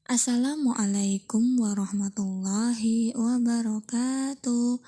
Assalamualaikum warahmatullahi wabarakatuh.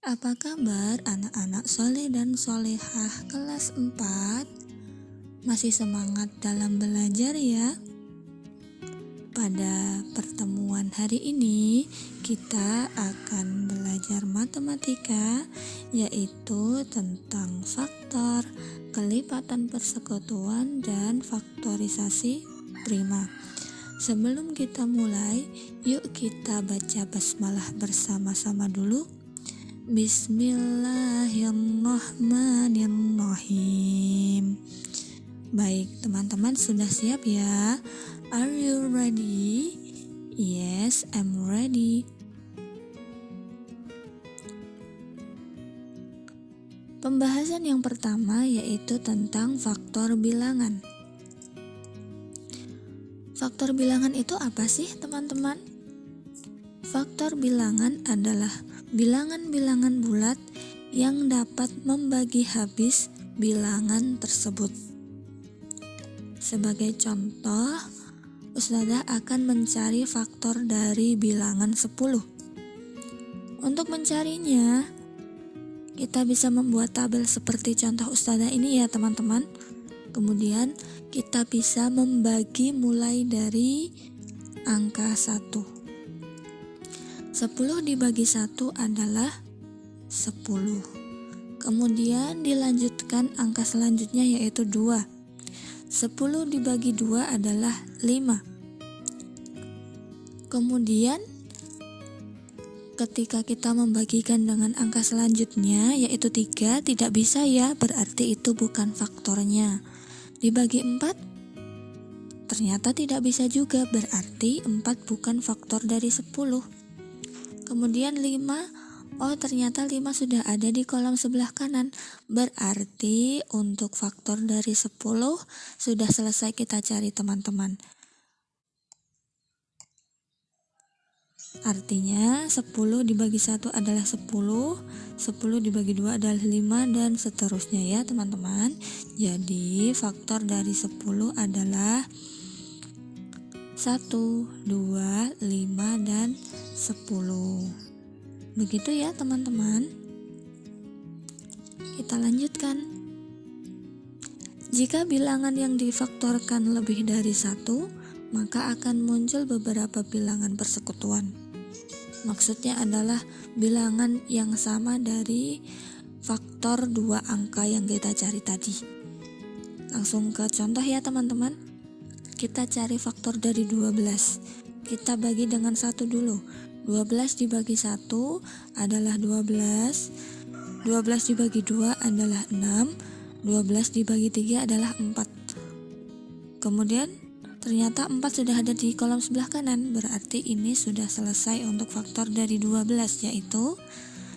Apa kabar anak-anak soleh dan solehah kelas 4? Masih semangat dalam belajar ya? Pada pertemuan hari ini kita akan belajar matematika, yaitu tentang faktor, kelipatan persekutuan, dan faktorisasi prima. Sebelum kita mulai, yuk kita baca basmalah bersama-sama dulu. Bismillahirrahmanirrahim. Baik, teman-teman sudah siap ya? Are you ready? Yes, I'm ready. Pembahasan yang pertama yaitu tentang faktor bilangan. Faktor bilangan itu apa sih, teman-teman? Faktor bilangan adalah bilangan-bilangan bulat yang dapat membagi habis bilangan tersebut. Sebagai contoh, Ustazah akan mencari faktor dari bilangan 10. Untuk mencarinya, kita bisa membuat tabel seperti contoh Ustazah ini ya, teman-teman. Kemudian kita bisa membagi mulai dari angka 1. 10 dibagi 1 adalah 10. Kemudian dilanjutkan angka selanjutnya yaitu 2. 10 dibagi 2 adalah 5. Kemudian ketika kita membagikan dengan angka selanjutnya yaitu 3, tidak bisa ya, berarti itu bukan faktornya. Dibagi 4 ternyata tidak bisa juga, berarti 4 bukan faktor dari 10. Kemudian 5, ternyata 5 sudah ada di kolom sebelah kanan, berarti untuk faktor dari 10 sudah selesai kita cari, teman-teman. Artinya 10 dibagi 1 adalah 10, 10 dibagi 2 adalah 5, dan seterusnya ya, teman-teman. Jadi faktor dari 10 adalah 1, 2, 5, dan 10. Begitu ya, teman-teman. Kita lanjutkan. Jika bilangan yang difaktorkan lebih dari 1, maka akan muncul beberapa bilangan persekutuan. Maksudnya adalah bilangan yang sama dari faktor 2 angka yang kita cari tadi. Langsung ke contoh ya, teman-teman. Kita cari faktor dari 12. Kita bagi dengan 1 dulu. 12 dibagi 1 adalah 12. 12 dibagi 2 adalah 6. 12 dibagi 3 adalah 4. Kemudian ternyata 4 sudah ada di kolom sebelah kanan, berarti ini sudah selesai untuk faktor dari 12, yaitu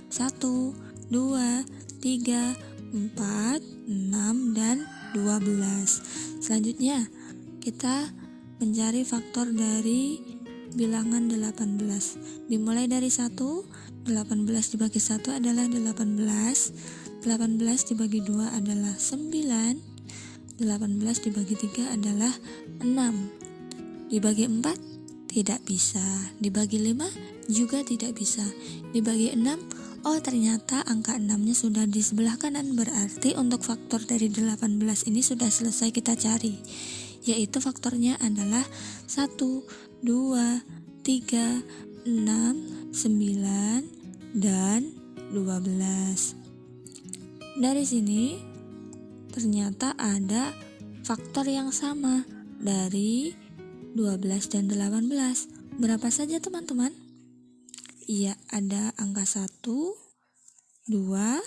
1, 2, 3, 4, 6, dan 12. Selanjutnya, kita mencari faktor dari bilangan 18. Dimulai dari 1, 18 dibagi 1 adalah 18. 18 dibagi 2 adalah 9. 18 dibagi 3 adalah 6. Dibagi 4 tidak bisa. Dibagi 5 juga tidak bisa. Dibagi 6, ternyata angka 6-nya sudah di sebelah kanan, berarti untuk faktor dari 18 ini sudah selesai kita cari, yaitu faktornya adalah 1, 2, 3, 6, 9, dan 12. Dari sini ternyata ada faktor yang sama dari 12 dan 18. Berapa saja, teman-teman? Iya, ada angka 1, 2,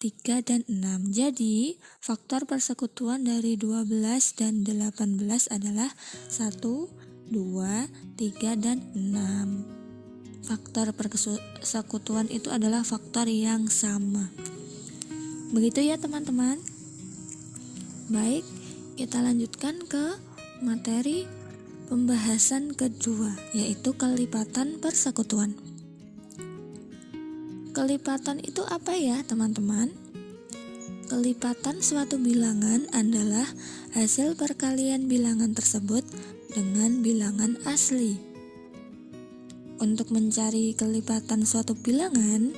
3, dan 6. Jadi, faktor persekutuan dari 12 dan 18 adalah 1, 2, 3, dan 6. Faktor persekutuan itu adalah faktor yang sama. Begitu ya, teman-teman. Baik, kita lanjutkan ke materi pembahasan kedua, yaitu kelipatan persekutuan. Kelipatan itu apa ya, teman-teman? Kelipatan suatu bilangan adalah hasil perkalian bilangan tersebut dengan bilangan asli. Untuk mencari kelipatan suatu bilangan,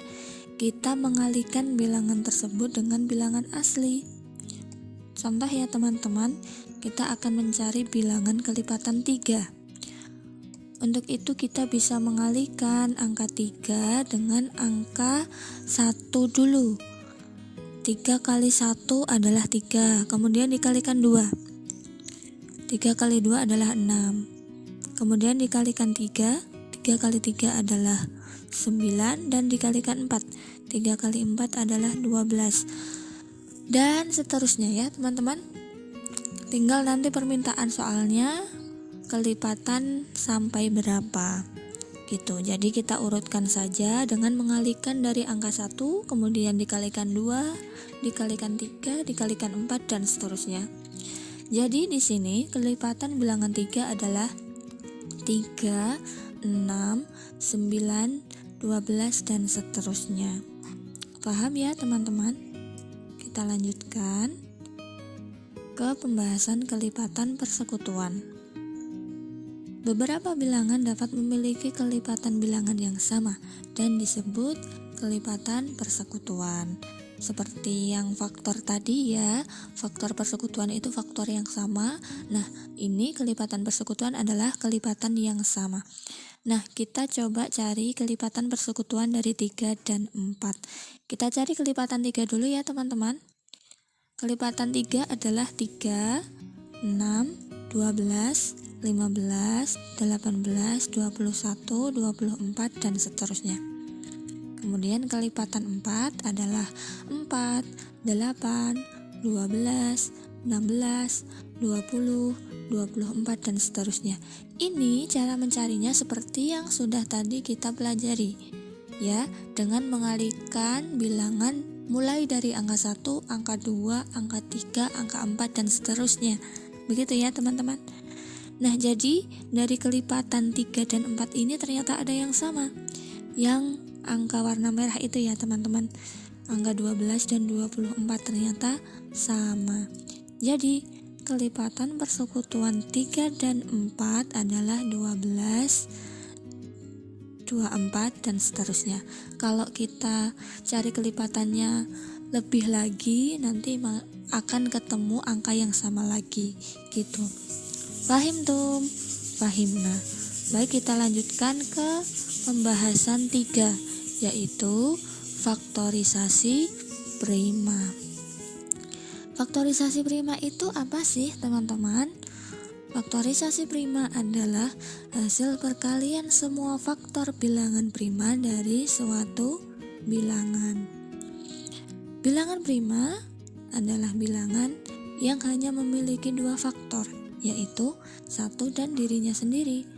kita mengalihkan bilangan tersebut dengan bilangan asli. Contoh ya teman-teman, kita akan mencari bilangan kelipatan 3. Untuk itu kita bisa mengalihkan angka 3 dengan angka 1 dulu. 3 kali 1 adalah 3, kemudian dikalikan 2. 3 kali 2 adalah 6. Kemudian dikalikan 3, 3 kali 3 adalah 9 dan dikalikan 4. 3 kali 4 adalah 12. Dan seterusnya ya teman-teman. Tinggal nanti permintaan soalnya kelipatan sampai berapa gitu. Jadi kita urutkan saja dengan mengalihkan dari angka 1, kemudian dikalikan 2, dikalikan 3, dikalikan 4 dan seterusnya. Jadi di sini kelipatan bilangan 3 adalah 3, 6, 9, 12 dan seterusnya. Paham ya teman-teman? Kita lanjutkan ke pembahasan kelipatan persekutuan. Beberapa bilangan dapat memiliki kelipatan bilangan yang sama dan disebut kelipatan persekutuan. Seperti yang faktor tadi ya, faktor persekutuan itu faktor yang sama. Nah, ini kelipatan persekutuan adalah kelipatan yang sama. Nah, kita coba cari kelipatan persekutuan dari 3 dan 4. Kita cari kelipatan 3 dulu ya teman-teman. Kelipatan 3 adalah 3, 6, 12, 15, 18, 21, 24 dan seterusnya. Kemudian kelipatan 4 adalah 4, 8, 12, 16, 20, 24 dan seterusnya. Ini cara mencarinya seperti yang sudah tadi kita pelajari ya, dengan mengalihkan bilangan mulai dari angka 1, angka 2, angka 3, angka 4 dan seterusnya. Begitu ya teman-teman. Nah, jadi dari kelipatan 3 dan 4 ini ternyata ada yang sama. Yang angka warna merah itu ya teman-teman. Angka 12 dan 24 ternyata sama. Jadi, kelipatan persekutuan 3 dan 4 adalah 12, 24 dan seterusnya. Kalau kita cari kelipatannya lebih lagi, nanti akan ketemu angka yang sama lagi gitu. Paham tuh? Paham. Nah, baik kita lanjutkan ke pembahasan 3, yaitu faktorisasi prima. Faktorisasi prima itu apa sih teman-teman? Faktorisasi prima adalah hasil perkalian semua faktor bilangan prima dari suatu bilangan. Bilangan prima adalah bilangan yang hanya memiliki 2 faktor, yaitu 1 dan dirinya sendiri.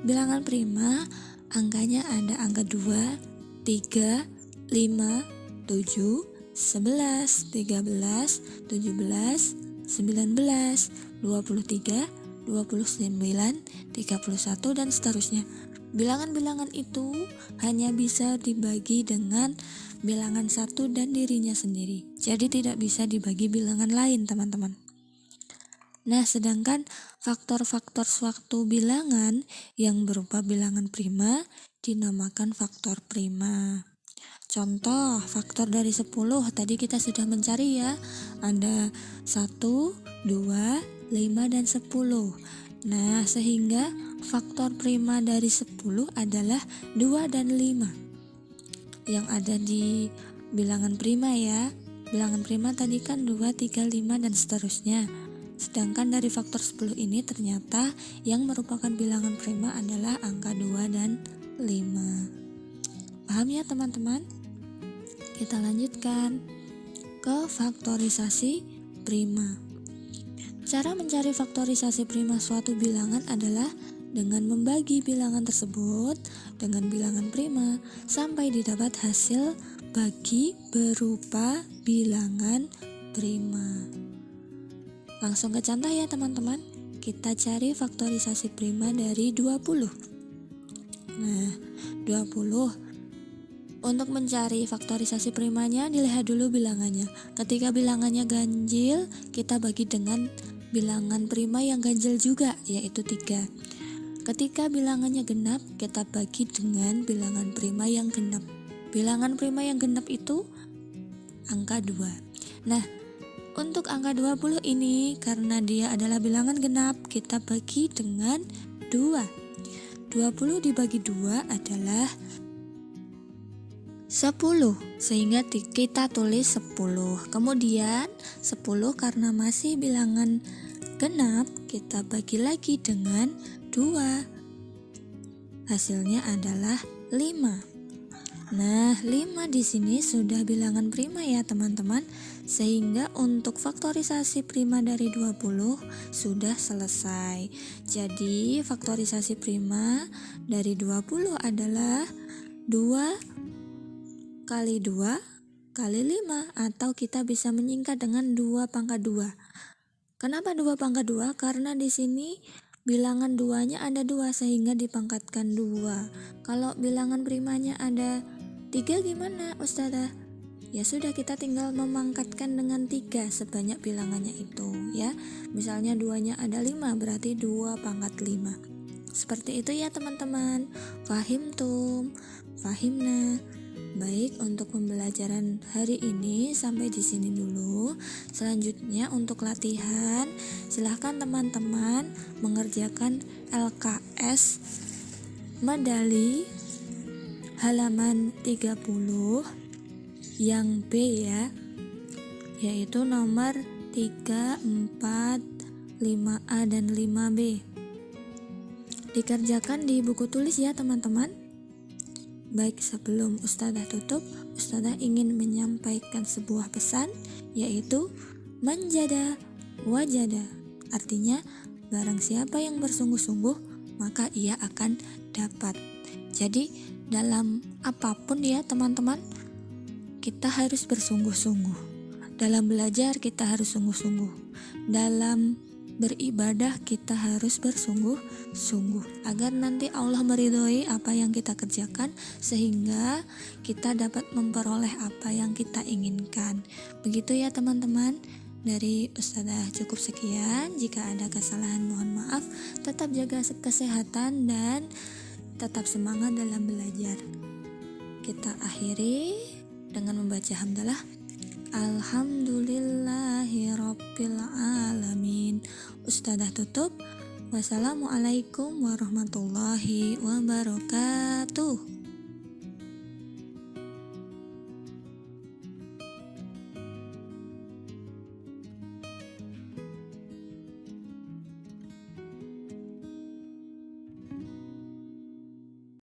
Bilangan prima angkanya ada angka 2, 3, 5, 7, 11, 13, 17, 19, 23, 29, 31 dan seterusnya. Bilangan-bilangan itu hanya bisa dibagi dengan bilangan 1 dan dirinya sendiri. Jadi tidak bisa dibagi bilangan lain, teman-teman. Nah, sedangkan faktor-faktor suatu bilangan yang berupa bilangan prima dinamakan faktor prima. Contoh, faktor dari 10 tadi kita sudah mencari ya. Ada 1, 2, 5 dan 10. Nah, sehingga faktor prima dari 10 adalah 2 dan 5. Yang ada di bilangan prima ya. Bilangan prima tadi kan 2, 3, 5 dan seterusnya. Sedangkan dari faktor 10 ini ternyata yang merupakan bilangan prima adalah angka 2 dan 5. Paham ya teman-teman? Kita lanjutkan ke faktorisasi prima. Cara mencari faktorisasi prima suatu bilangan adalah dengan membagi bilangan tersebut dengan bilangan prima sampai didapat hasil bagi berupa bilangan prima. Langsung ke contoh ya teman-teman. Kita cari faktorisasi prima dari 20. Nah, 20. Untuk mencari faktorisasi primanya, dilihat dulu bilangannya. Ketika bilangannya ganjil, kita bagi dengan bilangan prima yang ganjil juga, yaitu 3. Ketika bilangannya genap, kita bagi dengan bilangan prima yang genap. Bilangan prima yang genap itu angka 2. Nah, untuk angka 20 ini karena dia adalah bilangan genap, kita bagi dengan 2. 20 dibagi 2 adalah 10, sehingga kita tulis 10. Kemudian 10 karena masih bilangan genap, kita bagi lagi dengan 2. Hasilnya adalah 5. Nah, 5 di sini sudah bilangan prima ya teman-teman. Sehingga untuk faktorisasi prima dari 20 sudah selesai. Jadi, faktorisasi prima dari 20 adalah 2 kali 2 kali 5, atau kita bisa menyingkat dengan 2 pangkat 2. Kenapa 2 pangkat 2? Karena di sini bilangan 2-nya ada 2 sehingga dipangkatkan 2. Kalau bilangan primanya ada 3 gimana Ustazah? Ya sudah, kita tinggal memangkatkan dengan 3 sebanyak bilangannya itu ya. Misalnya 2-nya ada 5, berarti 2 pangkat 5. Seperti itu ya teman-teman. Fahimtum? Fahimna? Baik, untuk pembelajaran hari ini sampai di sini dulu. Selanjutnya untuk latihan, silahkan teman-teman mengerjakan LKS medali halaman 30 yang B ya, yaitu nomor 3, 4, 5A dan 5B. Dikerjakan di buku tulis ya teman-teman. Baik, sebelum Ustazah tutup, Ustazah ingin menyampaikan sebuah pesan, yaitu manjada wajada. Artinya, barang siapa yang bersungguh-sungguh, maka ia akan dapat. Jadi, dalam apapun ya teman-teman, kita harus bersungguh-sungguh. Dalam belajar kita harus sungguh-sungguh. Dalam beribadah kita harus bersungguh-sungguh agar nanti Allah meridhoi apa yang kita kerjakan, sehingga kita dapat memperoleh apa yang kita inginkan. Begitu ya teman-teman. Dari Ustazah cukup sekian. Jika ada kesalahan mohon maaf. Tetap jaga kesehatan dan tetap semangat dalam belajar. Kita akhiri dengan membaca hamdalah. Alhamdulillahirabbil alamin. Ustazah tutup. Wassalamualaikum warahmatullahi wabarakatuh.